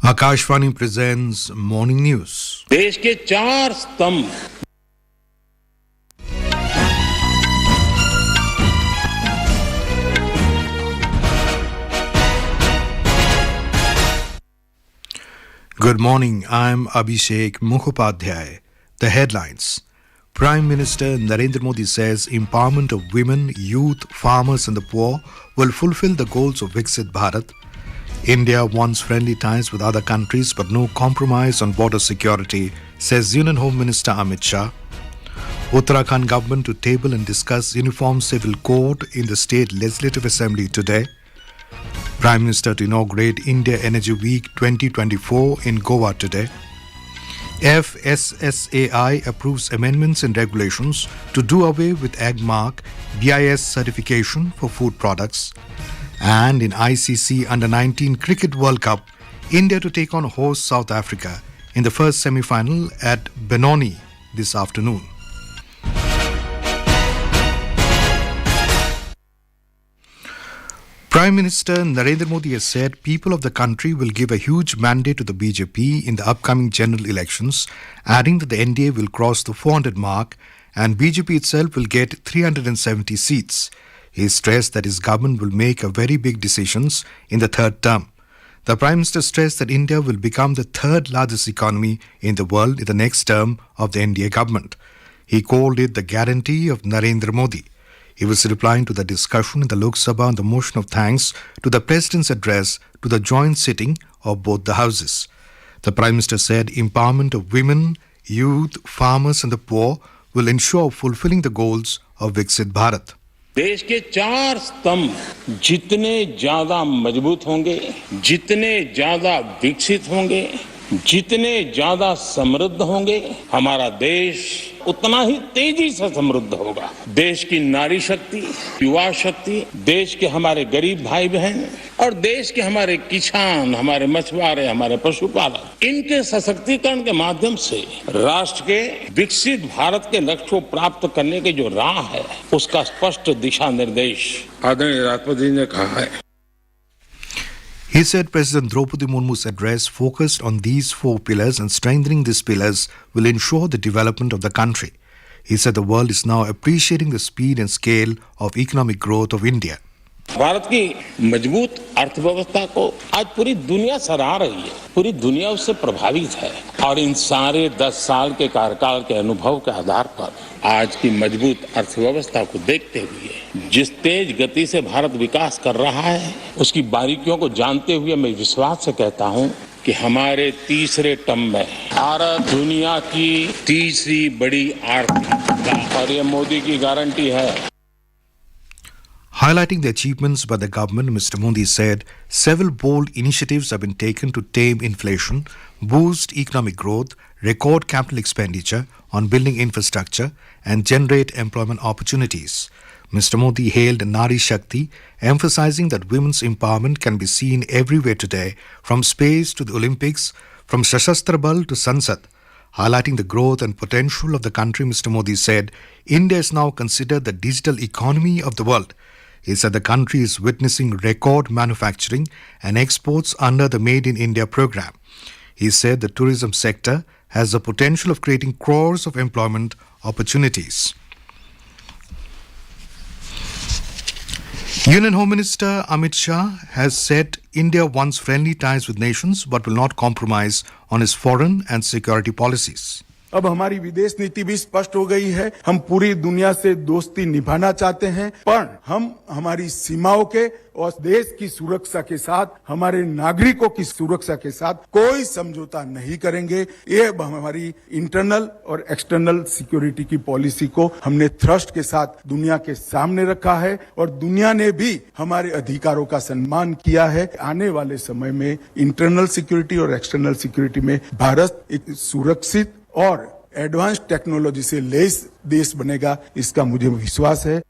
Akashvani presents Morning News. देश के चार स्तंभ Good morning, I'm Abhishek Mukhopadhyay. The headlines. Prime Minister Narendra Modi says empowerment of women, youth, farmers and the poor will fulfill the goals of Viksit Bharat. India wants friendly ties with other countries but no compromise on border security, says Union Home Minister Amit Shah. Uttarakhand government to table and discuss Uniform Civil Code in the State Legislative Assembly today. Prime Minister to inaugurate India Energy Week 2024 in Goa today. FSSAI approves amendments and regulations to do away with Agmark BIS certification for food products. And in ICC Under-19 Cricket World Cup, India to take on host South Africa in the first semi-final at Benoni this afternoon. Prime Minister Narendra Modi has said people of the country will give a huge mandate to the BJP in the upcoming general elections, adding that the NDA will cross the 400 mark and BJP itself will get 370 seats. He stressed that his government will make a very big decisions in the third term. The Prime Minister stressed that India will become the third largest economy in the world in the next term of the NDA government. He called it the guarantee of Narendra Modi. He was replying to the discussion in the Lok Sabha on the motion of thanks to the President's address to the joint sitting of both the houses. The Prime Minister said empowerment of women, youth, farmers and the poor will ensure fulfilling the goals of Viksit Bharat. देश के चार स्तंभ जितने ज्यादा मजबूत होंगे, जितने ज्यादा विकसित होंगे, जितने ज्यादा समृद्ध होंगे, हमारा देश उतना ही तेजी से समृद्ध होगा। देश की नारी शक्ति, युवा शक्ति, देश के हमारे गरीब भाई बहन और देश के हमारे किसान, हमारे मछुआरे, हमारे पशुपालक, इनके सशक्तिकरण के माध्यम से राष्ट्र के विकसित भारत के लक्ष्य को प्राप्त करने की जो राह है, उसका स्पष्ट दिशा निर्देश आदरणीय राष्ट्रपति जी ने कहा है। He said President Draupadi Murmu's address focused on these four pillars and strengthening these pillars will ensure the development of the country. He said the world is now appreciating the speed and scale of economic growth of India. Bharat की मजबूत अर्थव्यवस्था को आज पूरी दुनिया सराह रही है, पूरी दुनिया उससे प्रभावित है और इन सारे 10 साल के कार्यकाल के अनुभव के आधार पर आज की मजबूत अर्थव्यवस्था को देखते हुए जिस तेज गति से भारत विकास कर रहा है, उसकी बारीकियों को जानते हुए मैं विश्वास से कहता हूं कि हमारे तीसरे टर्म में भारत दुनिया की तीसरी बड़ी आर्थिक और ये मोदी की गारंटी है। Highlighting the achievements by the government, Mr. Modi said several bold initiatives have been taken to tame inflation, boost economic growth, record capital expenditure on building infrastructure, and generate employment opportunities. Mr. Modi hailed Nari Shakti, emphasizing that women's empowerment can be seen everywhere today, from space to the Olympics, from Sashastra Bal to Sansad. Highlighting the growth and potential of the country, Mr. Modi said, India is now considered the digital economy of the world. He said the country is witnessing record manufacturing and exports under the Made in India program. He said the tourism sector has the potential of creating crores of employment opportunities. Union Home Minister Amit Shah has said India wants friendly ties with nations but will not compromise on its foreign and security policies. अब हमारी विदेश नीति भी स्पष्ट हो गई है। हम पूरी दुनिया से दोस्ती निभाना चाहते हैं, पर हम हमारी सीमाओं के और देश की सुरक्षा के साथ, हमारे नागरिकों की सुरक्षा के साथ कोई समझौता नहीं करेंगे। ये हमारी इंटरनल और एक्सटर्नल सिक्योरिटी की पॉलिसी को हमने थ्रस्ट के साथ दुनिया के सामने रखा है और दुनिया ने भी हमारे अधिकारों का सम्मान किया है। आने वाले समय में इंटरनल सिक्योरिटी और एक्सटर्नल सिक्योरिटी में भारत एक सुरक्षित और एडवांस टेक्नोलॉजी से लैस देश बनेगा, इसका मुझे विश्वास है।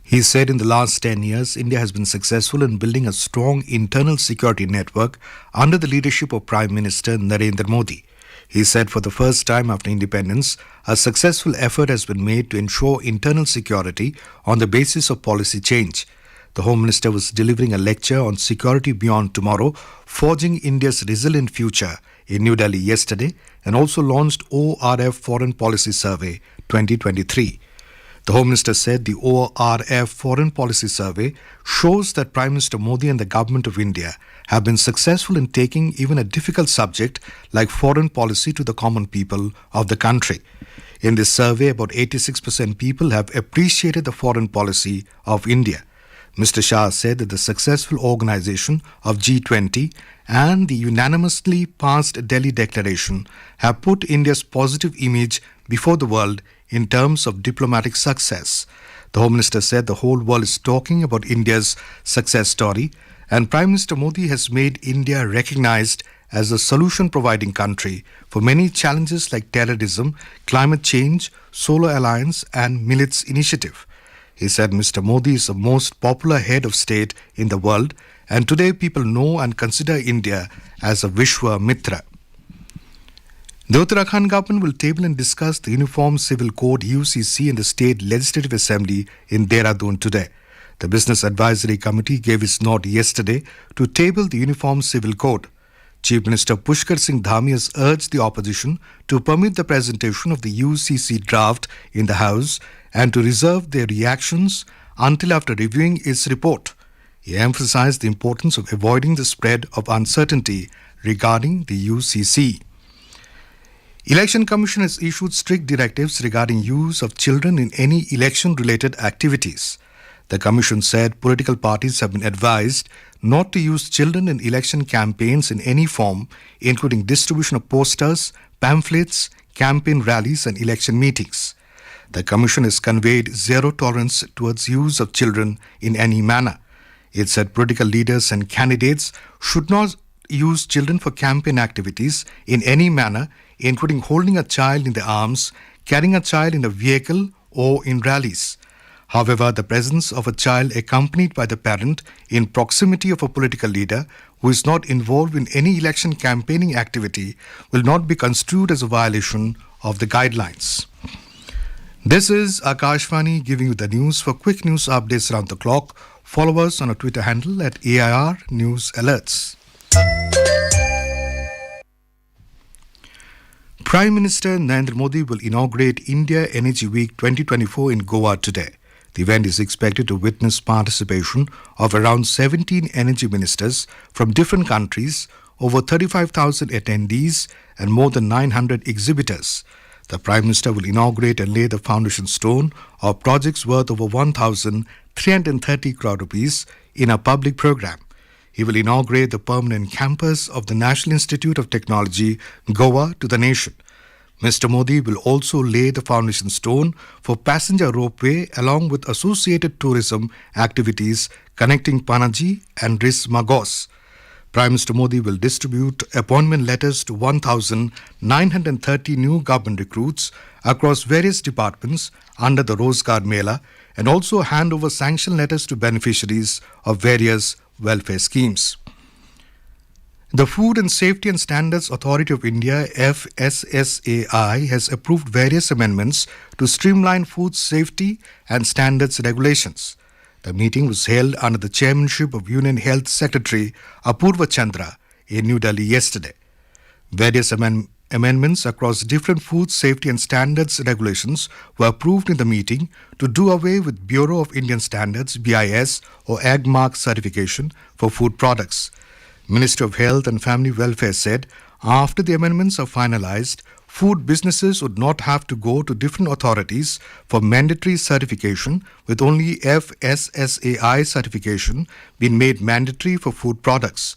He said in the last 10 years, India has been successful in building a strong internal security network under the leadership of Prime Minister Narendra Modi. He said for the first time after independence, a successful effort has been made to ensure internal security on the basis of policy change. The Home Minister was delivering a lecture on security beyond tomorrow, forging India's resilient future in New Delhi yesterday, and also launched ORF Foreign Policy Survey 2023. The Home Minister said the ORF Foreign Policy Survey shows that Prime Minister Modi and the Government of India have been successful in taking even a difficult subject like foreign policy to the common people of the country. In this survey, about 86% people have appreciated the foreign policy of India. Mr. Shah said that the successful organization of G20 and the unanimously passed Delhi Declaration have put India's positive image before the world in terms of diplomatic success. The Home Minister said the whole world is talking about India's success story, and Prime Minister Modi has made India recognized as a solution-providing country for many challenges like terrorism, climate change, Solar Alliance and Millets Initiative. He said Mr. Modi is the most popular head of state in the world, and today people know and consider India as a Vishwa Mitra. The Uttarakhand government will table and discuss the Uniform Civil Code UCC in the State Legislative Assembly in Dehradun today. The Business Advisory Committee gave its nod yesterday to table the Uniform Civil Code. Chief Minister Pushkar Singh Dhami has urged the opposition to permit the presentation of the UCC draft in the House and to reserve their reactions until after reviewing its report. He emphasized the importance of avoiding the spread of uncertainty regarding the UCC. Election Commission has issued strict directives regarding use of children in any election-related activities. The Commission said political parties have been advised not to use children in election campaigns in any form, including distribution of posters, pamphlets, campaign rallies and election meetings. The Commission has conveyed zero tolerance towards use of children in any manner. It said political leaders and candidates should not use children for campaign activities in any manner, including holding a child in their arms, carrying a child in a vehicle or in rallies. However, the presence of a child accompanied by the parent in proximity of a political leader who is not involved in any election campaigning activity will not be construed as a violation of the guidelines. This is Akashvani giving you the news. For quick news updates around the clock, follow us on our Twitter handle at AIR News Alerts. Prime Minister Narendra Modi will inaugurate India Energy Week 2024 in Goa today. The event is expected to witness participation of around 17 energy ministers from different countries, over 35,000 attendees and more than 900 exhibitors. The Prime Minister will inaugurate and lay the foundation stone of projects worth over 1,330 crore rupees in a public program. He will inaugurate the permanent campus of the National Institute of Technology, Goa, to the nation. Mr. Modi will also lay the foundation stone for passenger ropeway along with associated tourism activities connecting Panaji and Rismagos. Prime Minister Modi will distribute appointment letters to 1,930 new government recruits across various departments under the Rozgar Mela and also hand over sanction letters to beneficiaries of various welfare schemes. The Food and Safety and Standards Authority of India, FSSAI, has approved various amendments to streamline food safety and standards regulations. The meeting was held under the chairmanship of Union Health Secretary Apurva Chandra in New Delhi yesterday. Various amendments across different food safety and standards regulations were approved in the meeting to do away with Bureau of Indian Standards (BIS) or Agmark certification for food products. Minister of Health and Family Welfare said after the amendments are finalized, food businesses would not have to go to different authorities for mandatory certification, with only FSSAI certification being made mandatory for food products.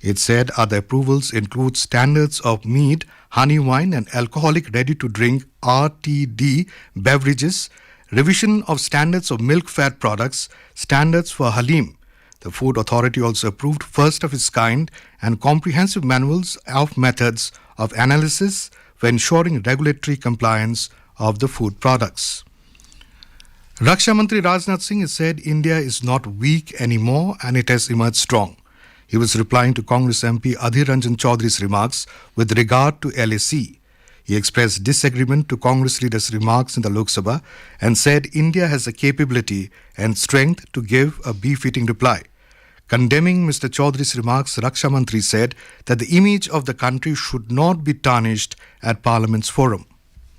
It said other approvals include standards of mead, honey wine and alcoholic ready-to-drink RTD beverages, revision of standards of milk fat products, standards for Halim. The Food Authority also approved first of its kind and comprehensive manuals of methods of analysis for ensuring regulatory compliance of the food products. Raksha Mantri Rajnath Singh has said India is not weak anymore and it has emerged strong. He was replying to Congress MP Adhir Ranjan Chaudhary's remarks with regard to LAC. He expressed disagreement to Congress leaders' remarks in the Lok Sabha and said India has the capability and strength to give a befitting reply. Condemning Mr. Chaudhry's remarks, Raksha Mantri said that the image of the country should not be tarnished at Parliament's forum.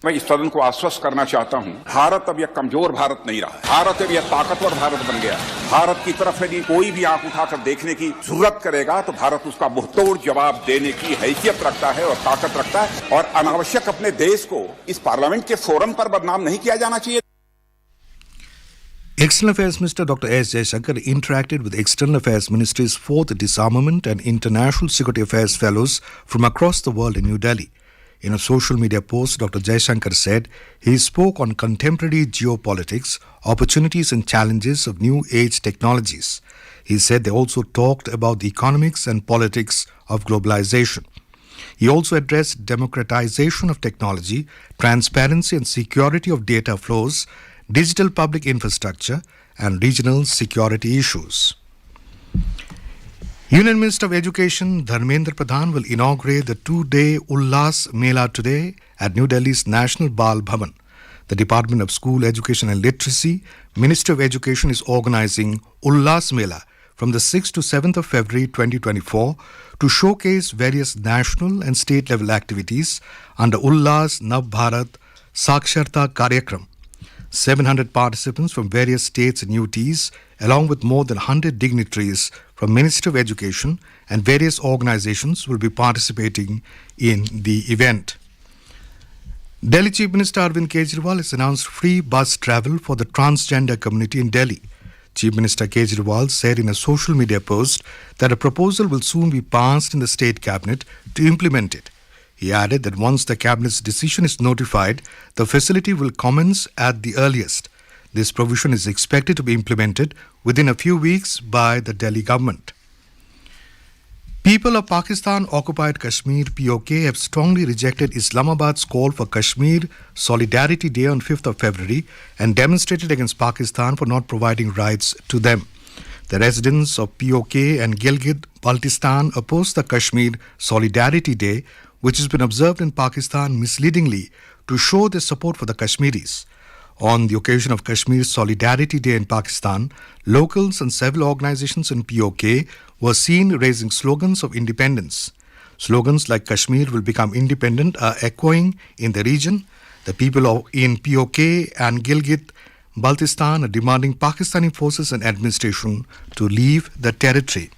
मैं इस सदन को आश्वस्त करना चाहता हूं, भारत अब यह कमजोर भारत नहीं रहा। भारत अब यह ताकतवर भारत बन गया। भारत की तरफ यदि कोई भी आंख उठाकर देखने की जरूरत करेगा तो भारत उसका मुंहतोड़ जवाब देने की हैसियत रखता है और ताकत रखता है और अनावश्यक अपने देश को इस पार्लियामेंट के फोरम पर बदनाम नहीं किया जाना चाहिए। External Affairs Minister Dr. S. Jaishankar interacted with External Affairs Ministry's 4th Disarmament and International Security Affairs Fellows from across the world in New Delhi. In a social media post, Dr. Jaishankar said he spoke on contemporary geopolitics, opportunities and challenges of new age technologies. He said they also talked about the economics and politics of globalization. He also addressed democratization of technology, transparency and security of data flows, digital public infrastructure and regional security issues. Union Minister of Education Dharmendra Pradhan will inaugurate the two-day Ullas Mela today at New Delhi's National Bal Bhavan. The Department of School Education and Literacy, Ministry of Education is organizing Ullas Mela from the 6th to 7th of February 2024 to showcase various national and state level activities under Ullas Nav Bharat Saksharta Karyakram. 700 participants from various states and UTs, along with more than 100 dignitaries from Ministry of Education and various organizations will be participating in the event. Delhi Chief Minister Arvind Kejriwal has announced free bus travel for the transgender community in Delhi. Chief Minister Kejriwal said in a social media post that a proposal will soon be passed in the state cabinet to implement it. He added that once the cabinet's decision is notified, the facility will commence at the earliest. This provision is expected to be implemented within a few weeks by the Delhi government. People of Pakistan-occupied Kashmir (POK) have strongly rejected Islamabad's call for Kashmir Solidarity Day on 5th of February and demonstrated against Pakistan for not providing rights to them. The residents of POK and Gilgit-Baltistan opposed the Kashmir Solidarity Day, which has been observed in Pakistan misleadingly to show their support for the Kashmiris. On the occasion of Kashmir Solidarity Day in Pakistan, locals and several organizations in POK were seen raising slogans of independence. Slogans like Kashmir will become independent are echoing in the region. The people in POK and Gilgit-Baltistan are demanding Pakistani forces and administration to leave the territory.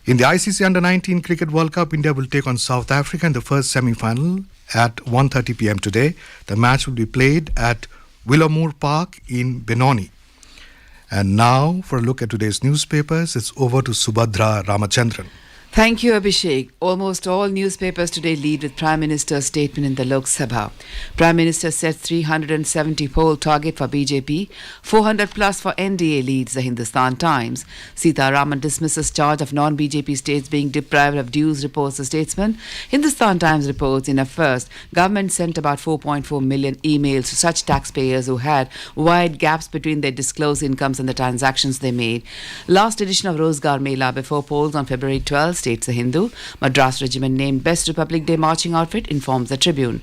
In the ICC Under-19 Cricket World Cup, India will take on South Africa in the first semi-final at 1:30 p.m. today. The match will be played at Willowmoor Park in Benoni. And now, for a look at today's newspapers, it's over to Subhadra Ramachandran. Thank you, Abhishek. Almost all newspapers today lead with Prime Minister's statement in the Lok Sabha. Prime Minister sets 370 poll target for BJP, 400 plus for NDA, leads the Hindustan Times. Sitaraman dismisses charge of non-BJP states being deprived of dues, reports the Statesman. Hindustan Times reports in a first, government sent about 4.4 million emails to such taxpayers who had wide gaps between their disclosed incomes and the transactions they made. Last edition of Rozgar Mela before polls on February 12th, states the Hindu. Madras Regiment named Best Republic Day marching outfit, informs the Tribune.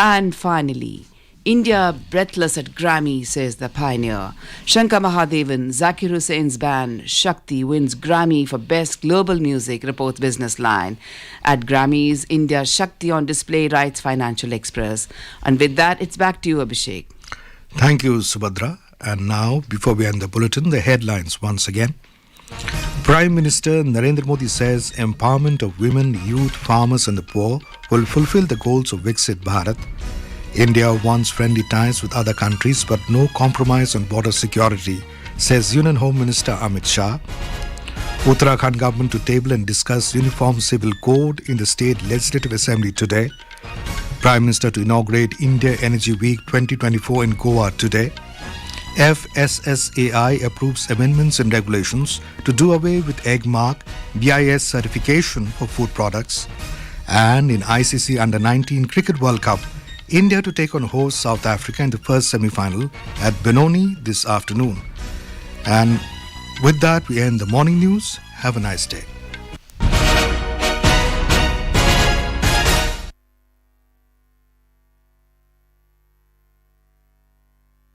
And finally, India breathless at Grammy, says the Pioneer. Shankar Mahadevan, Zakir Hussein's band Shakti wins Grammy for Best Global Music, reports Business Line. At Grammys, India's Shakti on display, writes Financial Express. And with that, it's back to you, Abhishek. Thank you, Subhadra. And now, before we end the bulletin, the headlines once again. Prime Minister Narendra Modi says empowerment of women, youth, farmers and the poor will fulfill the goals of Viksit Bharat. India wants friendly ties with other countries but no compromise on border security, says Union Home Minister Amit Shah. Uttarakhand government to table and discuss Uniform Civil Code in the State Legislative Assembly today. Prime Minister to inaugurate India Energy Week 2024 in Goa today. FSSAI approves amendments and regulations to do away with Agmark BIS certification for food products. And in ICC Under-19 Cricket World Cup, India to take on host South Africa in the first semi-final at Benoni this afternoon. And with that, we end the morning news. Have a nice day.